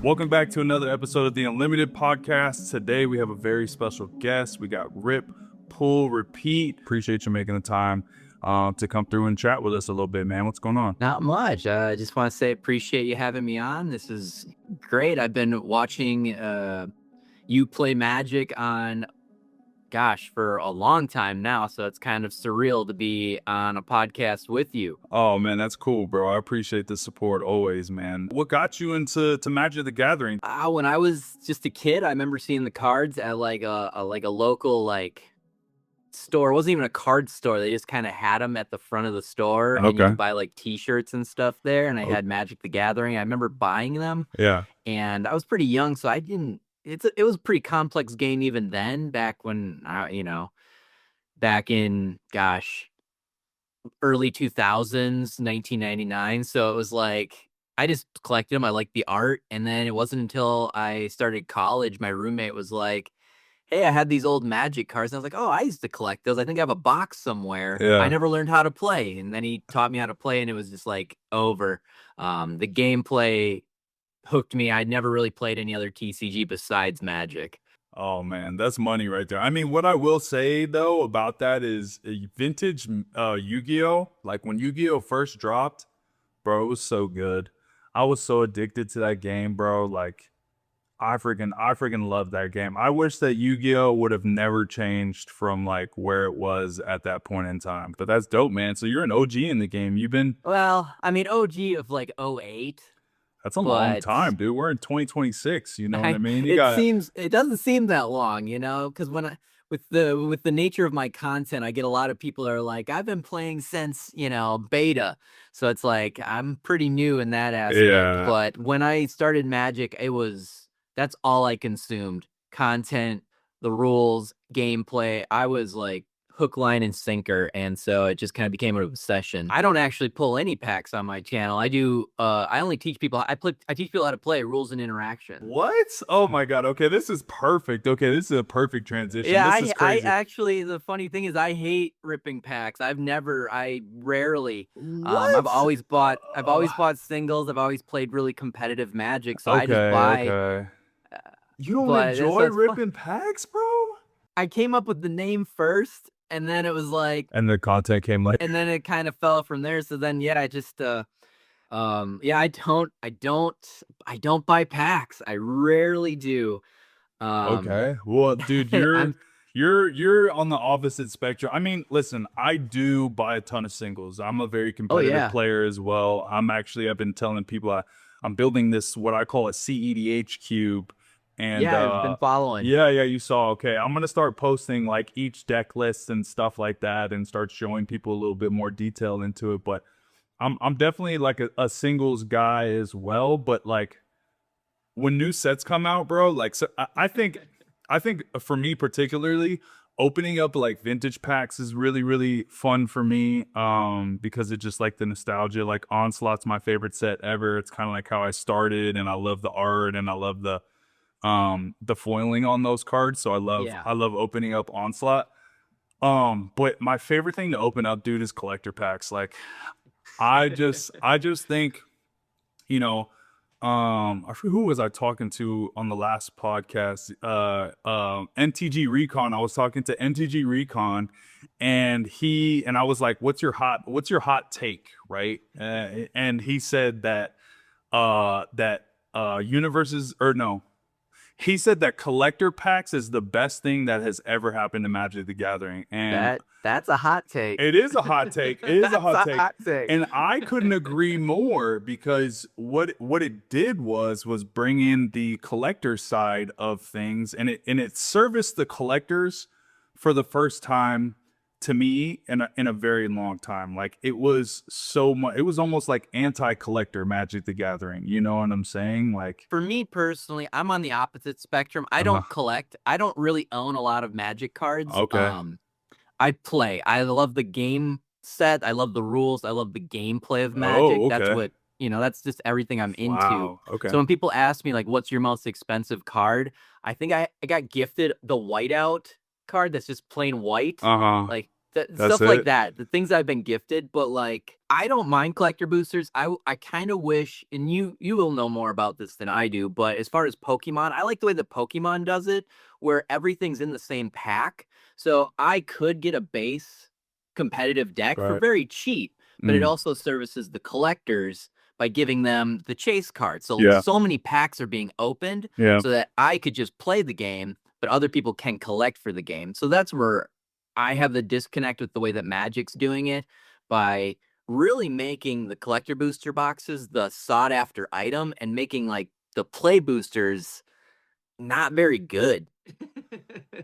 Welcome back to another episode of the Unlimited Podcast. Today we have a very special guest. We got Rip, Pull, Repeat. Appreciate you making the time to come through and chat with us a little bit, man. What's going on? Not much. I just want to say appreciate you having me on. This is great. I've been watching you play Magic on, for a long time now. So it's kind of surreal to be on a podcast with you. Oh, man, that's cool, bro. I appreciate the support always, man. What got you into Magic the Gathering? When I was just a kid, I remember seeing the cards at like a local store. It wasn't even a card store. They just kind of had them at the front of the store, and you could buy like T-shirts and stuff there. And I had Magic the Gathering. I remember buying them. Yeah. And I was pretty young, so I didn't. It was a pretty complex game even then. Back when back in early 2000s, 1999. So it was like I just collected them. I liked the art, and then it wasn't until I started college, my roommate was like, hey, I had these old Magic cards. And I was like, oh, I used to collect those. I think I have a box somewhere. Yeah. I never learned how to play. And then he taught me how to play, and it was just like over. The gameplay hooked me. I'd never really played any other TCG besides Magic. Oh, man, that's money right there. I mean, what I will say, though, about that is vintage Yu-Gi-Oh! Like, when Yu-Gi-Oh! First dropped, bro, it was so good. I was so addicted to that game, bro. Like, I freaking love that game. I wish that Yu-Gi-Oh! Would have never changed from like where it was at that point in time. But that's dope, man. So you're an OG in the game. You've been OG of like 08. That's a long time, dude. We're in 2026. You know what I mean? It doesn't seem that long, because with the nature of my content, I get a lot of people that are like, I've been playing since, beta. So it's like I'm pretty new in that aspect. Yeah. But when I started Magic, that's all I consumed. Content, the rules, gameplay. I was like hook, line, and sinker. And so it just kind of became an obsession. I don't actually pull any packs on my channel. I do. I only teach people. I teach people how to play rules and interaction. What? Oh my God. Okay, this is perfect. Okay, this is a perfect transition. Yeah, this is crazy. I actually, the funny thing is I hate ripping packs. I rarely. I've always bought singles. I've always played really competitive Magic. So I just buy. Okay. You don't enjoy ripping packs, bro? I came up with the name first, and then it was like, and the content came later, and then it kind of fell from there. So then, I just, I don't buy packs. I rarely do. Okay, well, dude, you're on the opposite spectrum. I mean, listen, I do buy a ton of singles. I'm a very competitive player as well. I've been telling people I'm building this what I call a CEDH cube. And I've been following. Yeah, you saw. Okay, I'm gonna start posting like each deck list and stuff like that, and start showing people a little bit more detail into it. But I'm definitely like a singles guy as well. But like when new sets come out, bro, like so I think for me particularly, opening up like vintage packs is really, really fun for me. Because it's just like the nostalgia. Like Onslaught's my favorite set ever. It's kind of like how I started, and I love the art, and I love the foiling on those cards. So I love opening up Onslaught. But my favorite thing to open up, dude, is collector packs. Like I just think, I forget who was I talking to on the last podcast? NTG Recon. I was talking to NTG Recon, and I was like, what's your hot take, right? And he said that he said that collector packs is the best thing that has ever happened to Magic the Gathering. And that's a hot take. It is a hot take. It is a hot take. And I couldn't agree more, because what it did was bring in the collector side of things, and it serviced the collectors for the first time to me in a very long time. Like it was almost like anti-collector Magic the Gathering. You know what I'm saying? Like for me personally, I'm on the opposite spectrum. I don't collect. I don't really own a lot of Magic cards. Okay. I play. I love the game set. I love the rules. I love the gameplay of Magic. Okay. That's what, that's just everything I'm into. Wow. Okay. So when people ask me like, what's your most expensive card? I think I got gifted the whiteout card that's just plain white. Uh-huh. Like That's stuff like it. that, the things I've been gifted. But like, I don't mind collector boosters. I kind of wish, and you will know more about this than I do. But as far as Pokemon, I like the way that Pokemon does it, where everything's in the same pack. So I could get a base competitive deck for Right. very cheap, but it Mm. also services the collectors by giving them the chase card. So Yeah. so many packs are being opened Yeah. so that I could just play the game, but other people can collect for the game. So that's where I have the disconnect with the way that Magic's doing it by really making the collector booster boxes the sought after item and making like the play boosters not very good.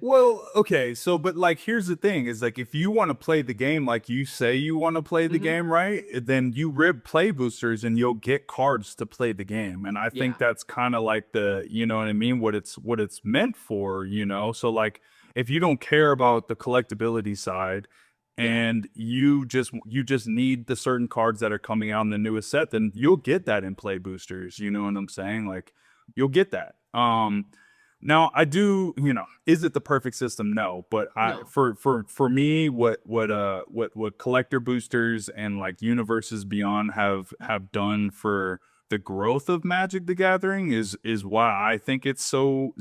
Well, okay, so but like here's the thing is like if you want to play the game like you say you want to play the Mhm. game, right? Then you rib play boosters and you'll get cards to play the game. And I think Yeah. that's kind of like the, you know what I mean, what it's meant for, you know? So like if you don't care about the collectability side Yeah. and you just need the certain cards that are coming out in the newest set, then you'll get that in play boosters, you know what I'm saying? Like you'll get that. Now I do, is it the perfect system? No, but I No. for me, what collector boosters and like universes beyond have done for the growth of Magic the Gathering is why I think it's so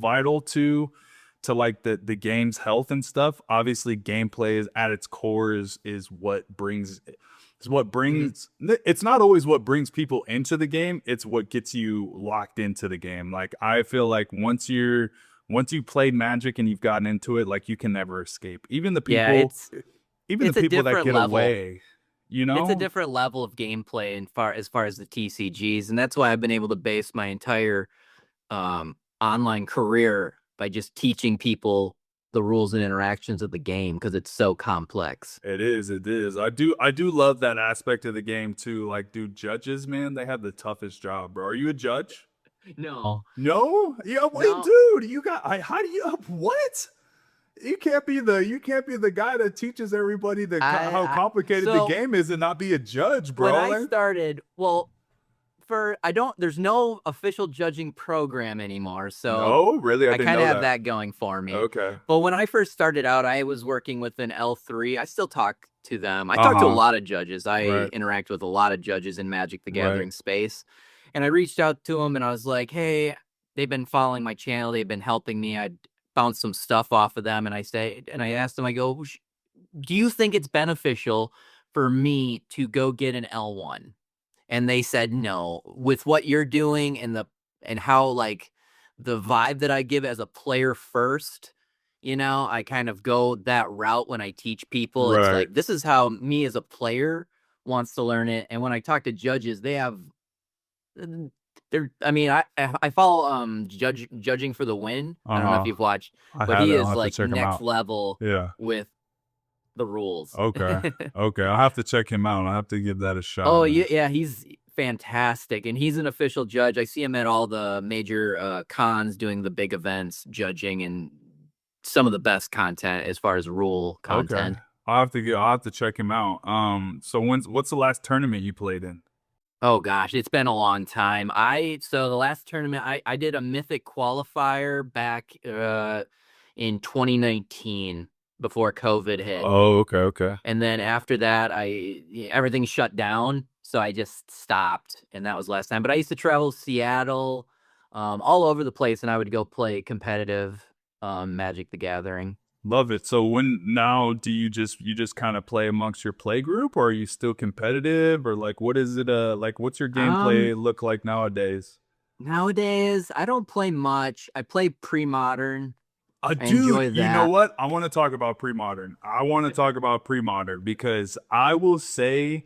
vital to like the game's health and stuff. Obviously, gameplay is at its core is what brings Mhm. it's not always what brings people into the game, it's what gets you locked into the game. Like I feel like once you played Magic and you've gotten into it, like you can never escape. Yeah, Even the it's a people that different get level. away, you It's a know? different level of gameplay as far as the TCGs, and that's why I've been able to base my entire online career by just teaching people the rules and interactions of the game because it's so complex. It is. I do love that aspect of the game too. Like, dude, judges, man, they have the toughest job, bro. Are you a judge? No, No? Yeah, wait, no, dude, how do you what? You can't be the guy that teaches everybody how I complicated the so game is and not be a judge, when bro. I Like, started, well, for I don't there's no official judging program anymore, so no, really, I I didn't kind of know have that. that going for me. Okay. But when I first started out, I was working with an L3. I still talk to them. I talk to a Uh-huh. lot of judges. I Right. interact with a lot of judges in Magic the Right. Gathering space. And I reached out to them and I was like, "Hey, they've been following my channel. They've been helping me. I bounced some stuff off of them." And I asked them, I go, "Do you think it's beneficial for me to go get an L1?" And they said, "No. With what you're doing and how, like, the vibe that I give as a player first, I kind of go that route when I teach people. It's Right. like, this is how me as a player wants to learn it." And when I talk to judges, they have mm, I mean, I follow, Judging for the Win. I don't know if Uh-huh. you've watched, I but have he it. I'll is, have to like, check him next out. level Yeah. with the rules. Okay. Okay. I'll have to check him out. I'll have to give that a shot, Oh, man. yeah, he's fantastic, and he's an official judge. I see him at all the major, cons doing the big events, judging, and some of the best content as far as rule Okay. content. I'll have to check him out. So what's the last tournament you played in? Oh gosh, it's been a long time. So the last tournament, I did a Mythic qualifier back, in 2019 before COVID hit. Oh, okay, okay. And then after that, everything shut down, so I just stopped, and that was last time. But I used to travel to Seattle, all over the place, and I would go play competitive, Magic the Gathering. Love it. So when now do you just kind of play amongst your play group or are you still competitive or like what is it like what's your Um, gameplay look like nowadays? Nowadays, I don't play much. I play pre-modern. I Dude, enjoy you know that. what? I want to talk about pre-modern. I want to talk about pre-modern because I will say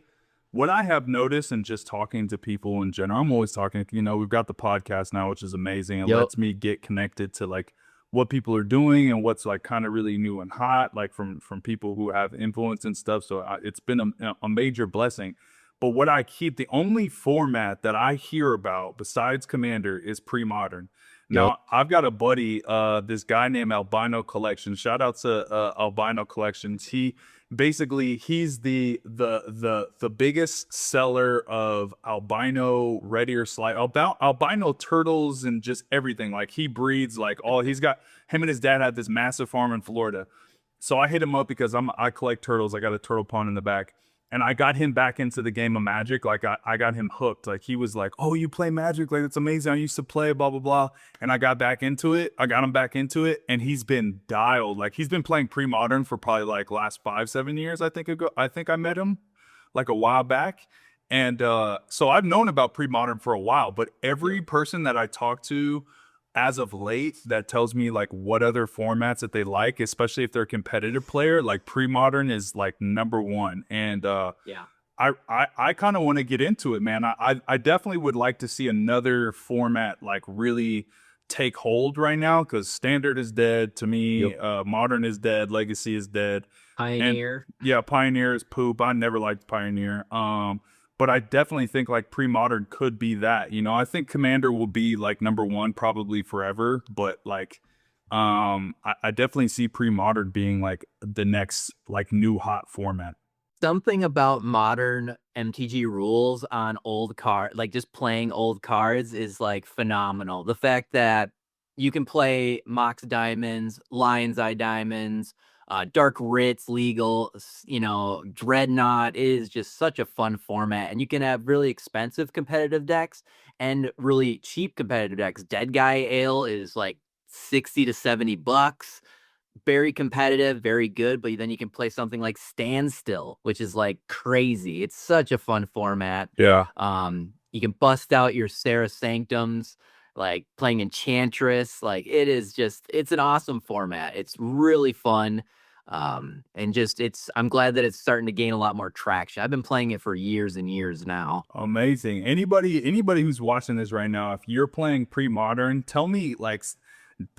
what I have noticed and just talking to people in general. I'm always talking, we've got the podcast now, which is amazing. It Yep. lets me get connected to like what people are doing and what's like kind of really new and hot, like from people who have influence and stuff. So it's been a major blessing. But what I keep the only format that I hear about besides Commander is pre-modern. Yep. Now, I've got a buddy, this guy named Albino Collections. Shout out to Albino Collections. He's the biggest seller of albino red ear slide, albino turtles and just everything. Like he breeds like all he's got him and his dad had this massive farm in Florida. So I hit him up because I collect turtles. I got a turtle pawn in the back. And I got him back into the game of Magic. Like I got him hooked. Like he was like, "Oh, you play Magic? Like it's amazing. I used to play, blah blah blah." And I got back into it. I got him back into it, and he's been dialed. Like he's been playing pre-modern for probably like last 5-7 years. I think ago. I think I met him like a while back. And so I've known about pre-modern for a while, but every person that I talk to as of late that tells me like what other formats that they like, especially if they're a competitive player, like pre-modern is like number one. And Yeah. I kind of want to get into it, man. I definitely would like to see another format like really take hold right now, because standard is dead to Yep. me. Modern is dead. Legacy is dead. And Pioneer. yeah, Pioneer is poop. I never liked Pioneer. But I definitely think like pre-modern could be that. You know, I think Commander will be like number one probably forever, but like I definitely see pre-modern being like the next like new hot format. Something about modern MTG rules on old card, like just playing old cards, is like phenomenal. The fact that you can play Mox Diamonds, Lion's Eye Diamonds, Dark Ritz legal, Dreadnought is just such a fun format, and you can have really expensive competitive decks and really cheap competitive decks. Dead Guy Ale is like 60 to 70 bucks, very competitive, very good, but then you can play something like Standstill, which is like crazy. It's such a fun format. Yeah. You can bust out your Sarah Sanctums, like playing Enchantress. Like it's an awesome format. It's really fun. And just I'm glad that it's starting to gain a lot more traction. I've been playing it for years and years now. Amazing. Anybody who's watching this right now, if you're playing pre-modern, tell me like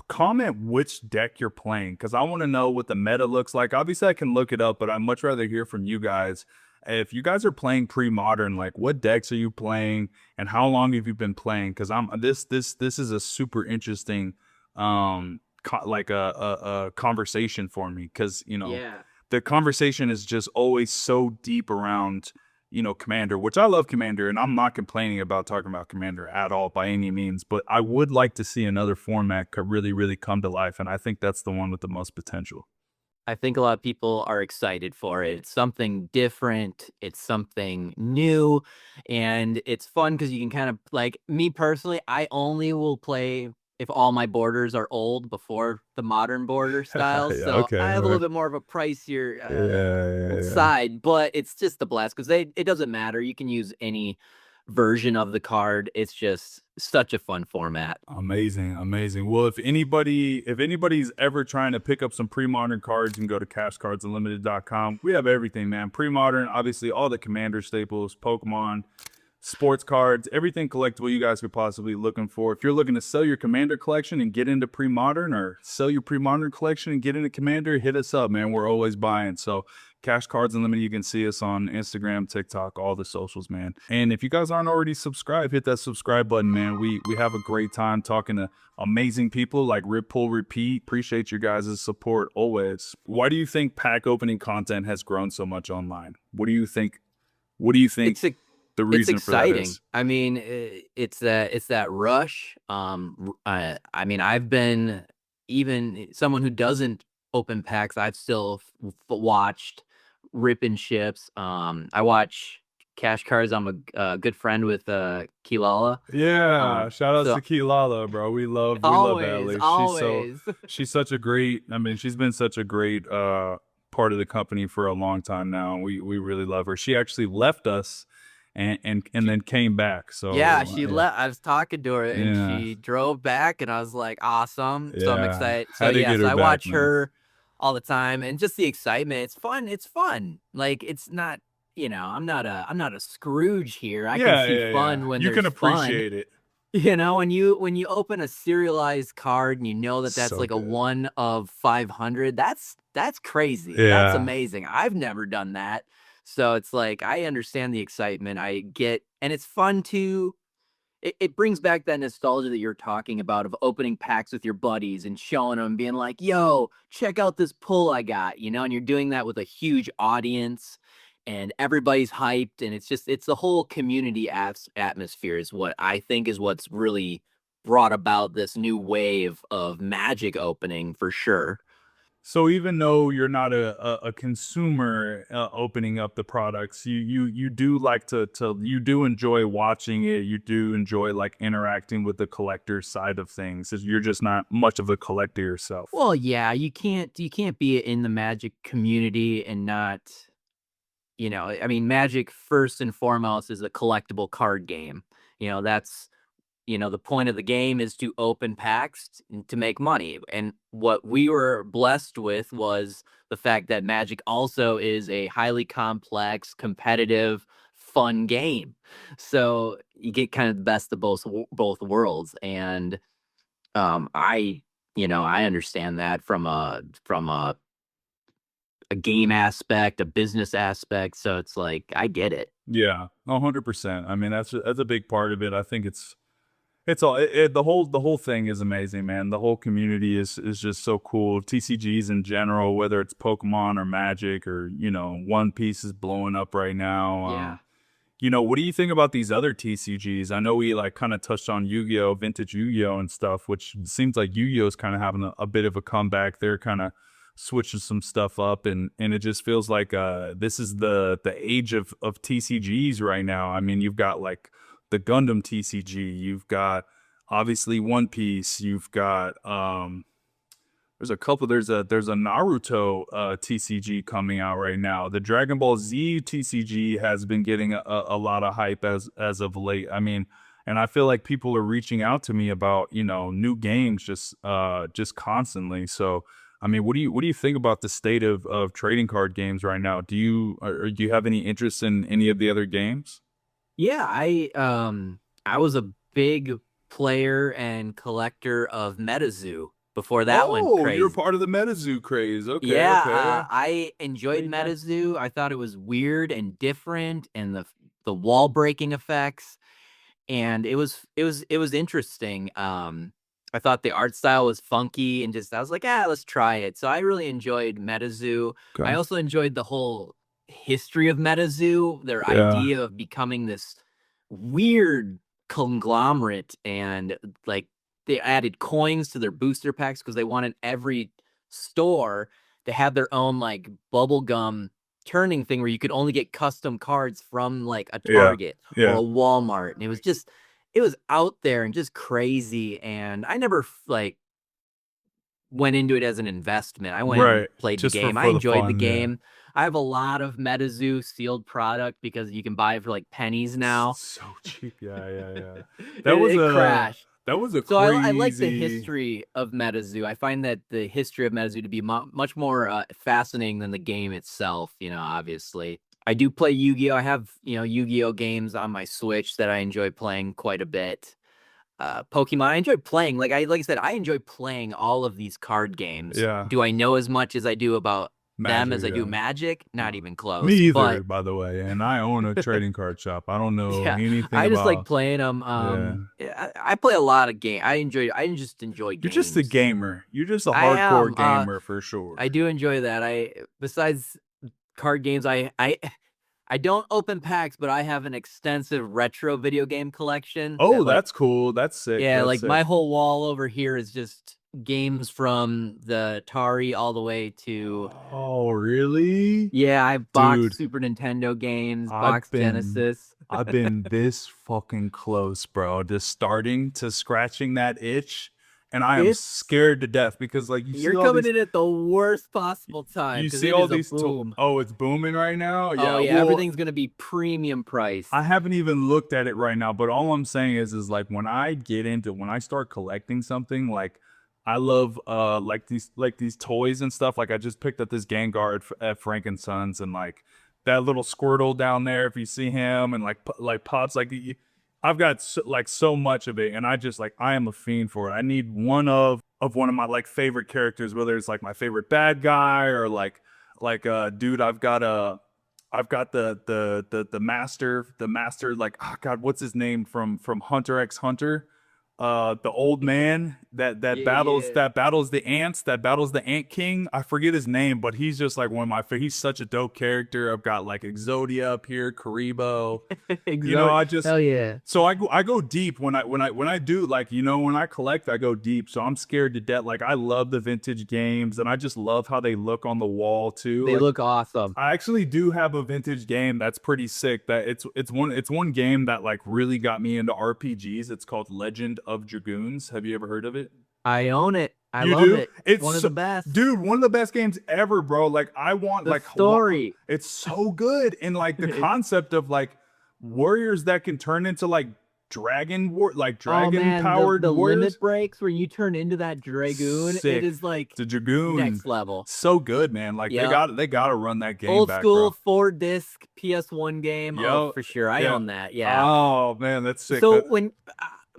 comment which deck you're playing, because I want to know what the meta looks like. Obviously, I can look it up, but I'd much rather hear from you guys. If you guys are playing pre-modern, like what decks are you playing, and how long have you been playing? Because I'm this is a super interesting, like a conversation for me, because Yeah. the conversation is just always so deep around Commander, which I love Commander, and I'm not complaining about talking about Commander at all by any means, but I would like to see another format could really, really come to life, and I think that's the one with the most potential. I think a lot of people are excited for it. It's something different. It's something new, and it's fun because you can kind of like me personally. I only will play if all my borders are old before the modern border styles. Yeah, So okay. I have a little Okay. bit more of a pricier Yeah, yeah, yeah. side, but it's just a blast because it doesn't matter. You can use any version of the card. It's just such a fun format. Amazing, amazing. Well, if anybody's ever trying to pick up some pre-modern cards, you can go to cashcardsunlimited.com. We have everything, man. Pre-modern, obviously all the Commander staples, Pokemon, sports cards, everything collectible you guys could possibly looking for. If you're looking to sell your Commander collection and get into pre-modern, or sell your pre-modern collection and get into Commander, hit us up, man. We're always buying. So Cash Cards Unlimited, you can see us on Instagram, TikTok, all the socials, man. And if you guys aren't already subscribed, hit that subscribe button, man. We have a great time talking to amazing people like Rip Pull Repeat. Appreciate your guys' support always. Why do you think pack opening content has grown so much online? What do you think? What do you think It's a the It's reason for that exciting. is? I mean, it's that rush. I mean, I've been even someone who doesn't open packs. I've still watched rip and ships. I watch Cash Cards. I'm a good friend with Kilala. Yeah, shout outs So to Key Lala, bro. We love always, Allie. always. She's such a great. I mean, she's been such a great part of the company for a long time now. We really love her. She actually left us and then came back. Yeah, So she left. I was talking to her and yeah, she drove back, and I was like, awesome. So I'm yeah, excited. So had to yeah, get so her I back, watch man. her all the time, and just the excitement. It's fun. It's fun. Like it's not, I'm not a Scrooge here. I can Yeah, see yeah, yeah. fun when You can there's fun. appreciate it. When you open a serialized card and you know that that's So like a good. 1 of 500, that's crazy. That's Yeah. amazing. I've never done that. So it's like I understand the excitement. I get, and it's fun to it brings back that nostalgia that you're talking about of opening packs with your buddies and showing them, being like, yo, check out this pull I got, and you're doing that with a huge audience and everybody's hyped. And it's the whole community atmosphere is what I think is what's really brought about this new wave of Magic opening for sure. So even though you're not a consumer opening up the products, you do like to you do enjoy watching it. You do enjoy like interacting with the collector side of things. You're just not much of a collector yourself. Well, yeah, you can't be in the Magic community and not, I mean, Magic first and foremost is a collectible card game. That's the point of the game is to open packs to make money. And what we were blessed with was the fact that Magic also is a highly complex, competitive, fun game. So you get kind of the best of both worlds. And I understand that from a game aspect, a business aspect. So it's like I get it. Yeah, 100%. I mean, that's a big part of it. I think it's all the whole thing is amazing, man. The whole community is just so cool. TCGs in general, whether it's Pokemon or Magic or One Piece is blowing up right now. Yeah. What do you think about these other TCGs? I know we like kind of touched on Yu-Gi-Oh, vintage Yu-Gi-Oh and stuff, which seems like Yu-Gi-Oh is kind of having a bit of a comeback. They're kind of switching some stuff up, and it just feels like this is the age of TCGs right now. I mean, you've got like the Gundam TCG, you've got obviously One Piece, you've got there's a couple. There's a Naruto TCG coming out right now. The Dragon Ball Z TCG has been getting a lot of hype as of late. I mean, and I feel like people are reaching out to me about new games just constantly. So I mean, what do you think about the state of trading card games right now? Do you have any interest in any of the other games? Yeah, I was a big player and collector of MetaZoo before that went Oh, you're crazy. part of the MetaZoo craze. Okay, Yeah, okay. I enjoyed MetaZoo. I thought it was weird and different, and the wall breaking effects, and it was interesting. I thought the art style was funky, and just I was like, let's try it. So I really enjoyed MetaZoo. I Okay. also enjoyed the whole history of MetaZoo, their Yeah. idea of becoming this weird conglomerate, and like they added coins to their booster packs because they wanted every store to have their own like bubblegum turning thing where you could only get custom cards from like a Yeah. Target or a Yeah. Walmart. And it was out there and just crazy. And I never like went into it as an investment. I went and Right. played the Just for game. I for the enjoyed the fun, yeah. game. I have a lot of MetaZoo sealed product because you can buy it for like pennies now. So cheap. Yeah, yeah, yeah. it, That was it a crashed. that was a So I like the crazy. history of MetaZoo. I find that the history of MetaZoo to be much more fascinating than the game itself. Obviously. I do play Yu-Gi-Oh. I have Yu-Gi-Oh games on my Switch that I enjoy playing quite a bit. Pokemon, I enjoy playing. Like I said, I enjoy playing all of these card games. Yeah. Do I know as much as I do about them as Magic, I do yeah. Magic? Not No. even Me close. either, But by the way. And I own a trading card shop. I don't know yeah, anything I just like about. playing them. Yeah. I play a lot of game. I just enjoy You're just a games. gamer. You're just a I hardcore am. gamer for I sure. do enjoy that. Besides card games, I don't open packs, but I have an extensive retro video game collection Oh, that like that's cool. That's sick. yeah, That's like sick. my whole wall over here is just games from the Atari all the way to Oh, really? yeah, I boxed Dude, Super Nintendo games, I've boxed been Genesis. I've been this fucking close, bro, to starting to scratching that itch, and I am It's scared to death because like You're coming in at the worst possible time you because see it all is a these boom. oh, it's booming right now. Oh Yeah, yeah, well, everything's gonna be premium I priced. haven't even looked at it right now, but all I'm saying is like when I start collecting something, like I love like these toys and stuff. Like I just picked up this Gengar at Frank and Sons, and like that little Squirtle down there, if you see him, and like like pops like I've got like so much of it, and I am a fiend for it. I need one of one of my like favorite characters, whether it's like my favorite bad guy or like dude, I've got the master like, oh God, what's his name from Hunter x Hunter? the old man that battles the ants, that battles the Ant King. I forget his name, but he's just like one of my favorite. He's such a dope character. I've got like Exodia up here, Karibo. You know, I just Hell yeah. so I go deep when I do, like, you know, when I collect, I go deep. So I'm scared to death. Like, I love the vintage games, and I just love how they look on the wall too. They Like, look awesome. I actually do have a vintage game that's pretty sick. That it's one game that like really got me into RPGs. It's called Legend of Dragoons. Have you ever heard of it? I own it. I You love do? it. It's One of the best. dude. One of the best games ever, bro. Like, I want The like story. It's so good, and like the concept of like warriors that can turn into like dragon powered the warriors. limit breaks where you turn into that dragoon. Sick. It is like The Dragoon, next level. so good, man. Like, Yeah. they gotta run that game Old back, school bro. 4-disc PS1 game. Yo, Oh, for sure. I yeah. own that. Yeah. Oh man, that's sick. So That- when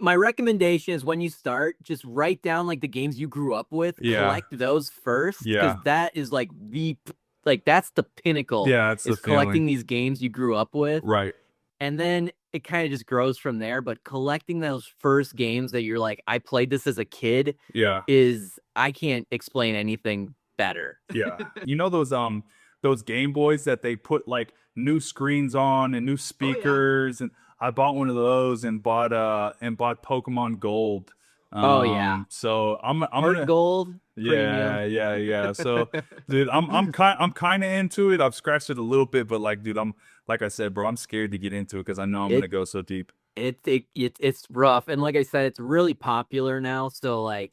my recommendation is when you start, just write down like the games you grew up with. Yeah. Collect those first. Yeah. Because that is like that's the pinnacle. Yeah, it's the is collecting feeling. these games you grew up with. Right. And then it kind of just grows from there. But collecting those first games that you're like, I played this as a kid, Yeah. I can't explain anything better. Yeah. You know those Game Boys that they put like new screens on and new speakers, and I bought one of those and bought Pokemon Gold. Oh, yeah. So I'm Heart gonna Gold. yeah, Premium. yeah. So dude, I'm kind of into it. I've scratched it a little bit, but like, dude, like I said, bro, I'm scared to get into it because I know I'm gonna go so deep. It's rough, and like I said, it's really popular now. So like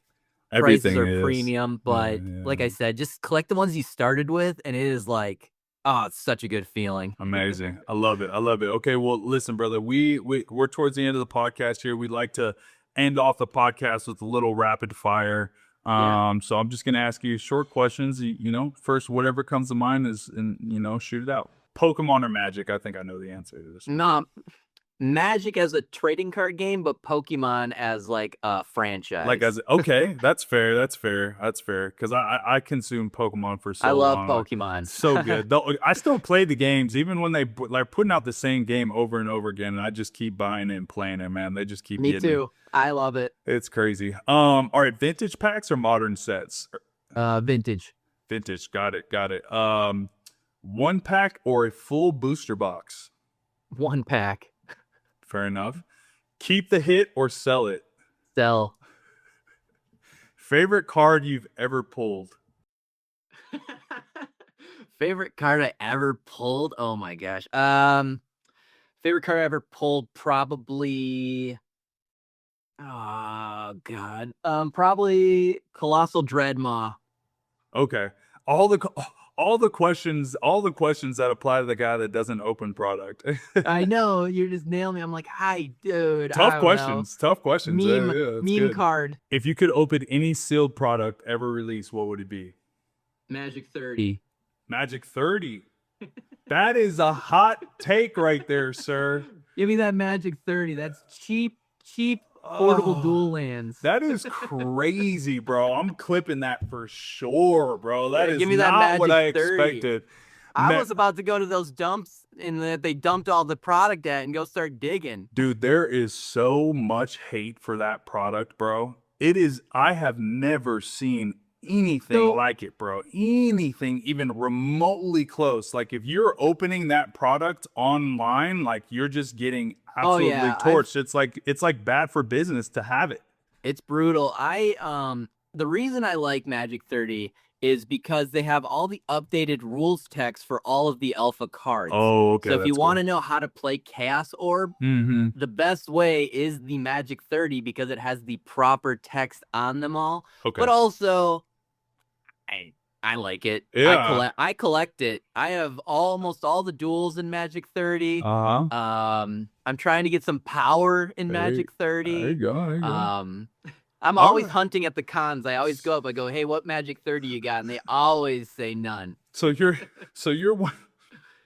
Everything prices are is premium, but like I said, just collect the ones you started with, and it is like, oh, it's such a good feeling. amazing. I love it. I love it. Okay, well, listen, brother, we're towards the end of the podcast here. We'd like to end off the podcast with a little rapid fire. So I'm just gonna ask you short questions. You know, first, whatever comes to mind is, and you know, shoot it out. Pokemon or Magic? I think I know the answer to this. No, Magic as a trading card game, but Pokemon as like a franchise. Like, as okay, that's fair. That's fair. That's fair. Because I consume Pokemon for so I love long. Like, Pokemon. so good. Though I still play the games, even when they like putting out the same game over and over again, and I just keep buying it and playing it. Man, they just keep Me getting too. I love it. It's crazy. All right, vintage packs or modern sets? Vintage. Vintage. Got it. Got it. One pack or a full booster box? One pack. Fair enough. Keep the hit or sell it? Sell. Favorite card you've ever pulled? Favorite card I ever pulled? Oh my gosh. Favorite card I ever pulled, probably. Oh god. Probably Colossal Dreadmaw. Okay. All the questions that apply to the guy that doesn't open product. I know, you're just nailing me. I'm like, hi, dude. I Tough don't questions. Tough questions. Know. That's Meme good. card. If you could open any sealed product ever released, what would it be? Magic 30. Magic 30. That is a hot take right there, sir. Give me that Magic 30. That's cheap portable dual lands. That is crazy, bro. I'm clipping that for sure, bro. That is give me that not what I Magic 30. expected. I was about to go to those dumps and that they dumped all the product at and go start digging. Dude, there is so much hate for that product, bro. It is, I have never seen anything like it, bro. Anything even remotely close. Like, if you're opening that product online, like, you're just getting absolutely torched. It's like bad for business to have it. It's brutal. The reason I like Magic 30 is because they have all the updated rules text for all of the alpha cards. Oh, okay. So if you want to know how to play Chaos Orb, the best way is the Magic 30 because it has the proper text on them all. Okay. But also, I like it. Yeah. I collect it. I have almost all the duels in Magic 30. I'm trying to get some power in Magic 30. There you go. There you go. I'm always hunting at the cons. I always go up. I go, hey, what Magic 30 you got? And they always say none. So you're one.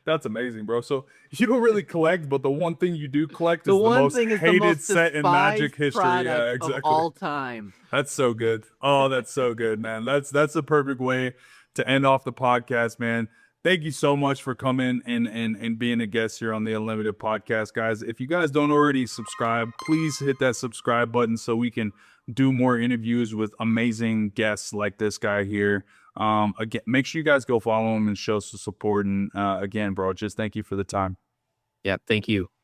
That's amazing, bro. So you don't really collect, but the one thing you do collect is the most hated set in Magic history. Yeah, exactly. Of all time. That's so good. Oh, that's so good, man. That's the perfect way to end off the podcast, man. Thank you so much for coming and being a guest here on the Unlimited Podcast, guys. If you guys don't already subscribe, please hit that subscribe button so we can do more interviews with amazing guests like this guy here. Again, make sure you guys go follow him and show some support. And again, bro, just thank you for the time. Yeah, thank you.